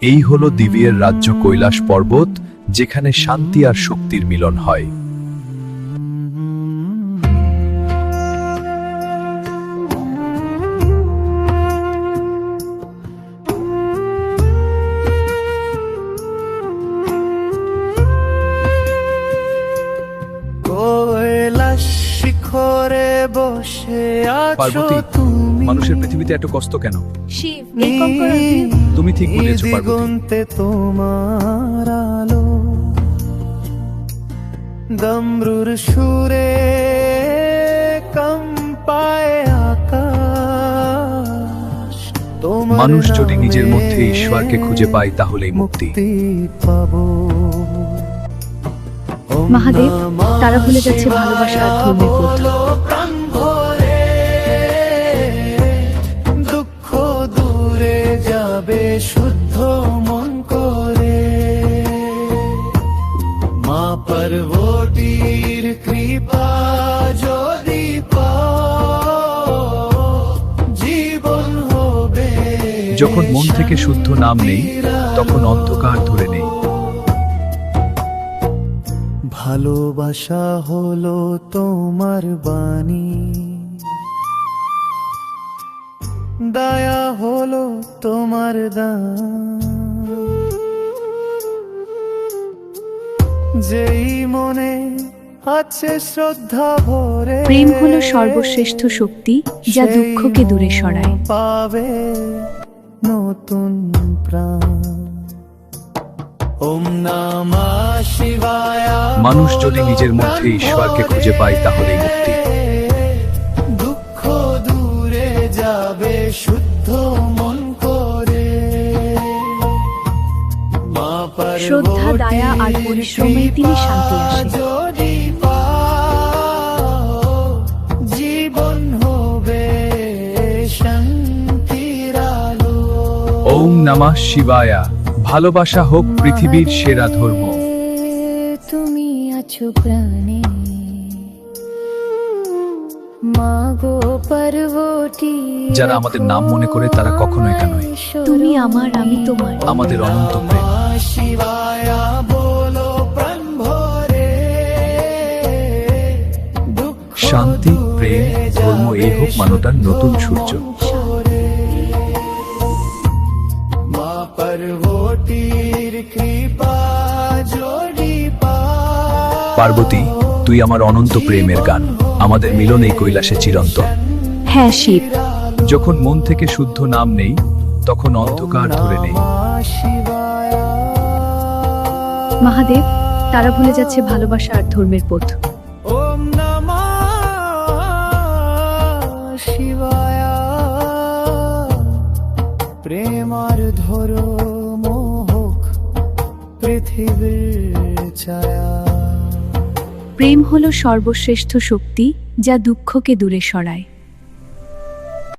এই হলো দিব্যের রাজ্য কৈলাস পর্বত, যেখানে শান্তি আর শক্তির মিলন হয়। কৈলাস শিখরে বসে আছো পার্বতী, তুমি, মানুষের পৃথিবীতে এত কষ্ট কেন? শিব, এই কঙ্কর তুমি ঠিক বলেছো পার্বতী। দিগন্তে তোমার আলো, ডমরুর সুরে কম্পায় আকাশ। তোমার মানুষ যদি নামে নিজের মধ্যে ঈশ্বরকে খুঁজে পায় তাহলেই মুক্তি। পাবো। মহাদেব, তারা ভুলে যাচ্ছে ভালোবাসা আর ধর্মের পথ। প্রাণ ভরে দুঃখ দূরে যাবে শুদ্ধ মন করে। মা পার্বতীর কৃপা যদি পাও, জীবন হবে। যখন মন থেকে শুদ্ধ নাম নেই, তখন অন্ধকার ধরে নেই। ভালোবাসা হলো তোমার বাণী, দয়া হলো তোমার দান। যেই মনে আছে শ্রদ্ধা ভরে, প্রেম হলো সর্বশ্রেষ্ঠ শক্তি, যা দুঃখকে দূরে সরায়। পাবে নতুন প্রাণ। ওম নমঃ শিবায়। মানুষ যদি নিজের মধ্যে ঈশ্বরকে খুঁজে পায় তাহলেই মুক্তি। দুঃখ দূরে যাবে শুদ্ধ মন করে। মা শ্রদ্ধা, দয়া আর পরিশ্রমে তিনি শান্তি আসে। যদি পাও, জীবন হবে শান্তির আলো। ওম নমঃ শিবায়া। ভালোবাসা হোক পৃথিবীর সেরা ধর্ম। তুমি আছো প্রাণে, মাগো পার্বতী। যারা আমাদের নাম মনে করে তারা কখনো একা নয়। তুমি আমার, আমি তোমার। আমাদের অনন্ত প্রেম। শিবায় বলো প্রাণ ভরে। শান্তি, প্রেম, ধর্ম এই হোক মানবতার নতুন সূর্য। মা পার্বতীর কৃপা যদি পাও, পার্বতী, তুই আমার অনন্ত প্রেমের গান। আমাদের মিলন এই কৈলাসে চিরন্তন। হ্যাঁ শিব, যখন মন থেকে শুদ্ধ নাম নেই, তখন অন্ধকার ধরে নেই। শিবায়। মহাদেব, তারা ভুলে যাচ্ছে ভালোবাসা আর ধর্মের পথ। ওম নমঃ শিবায়। প্রেম আর ধর্ম হোক পৃথিবীর ছায়া। প্রেম হলো সর্বশ্রেষ্ঠ শক্তি, যা দুঃখকে দূরে সরায়।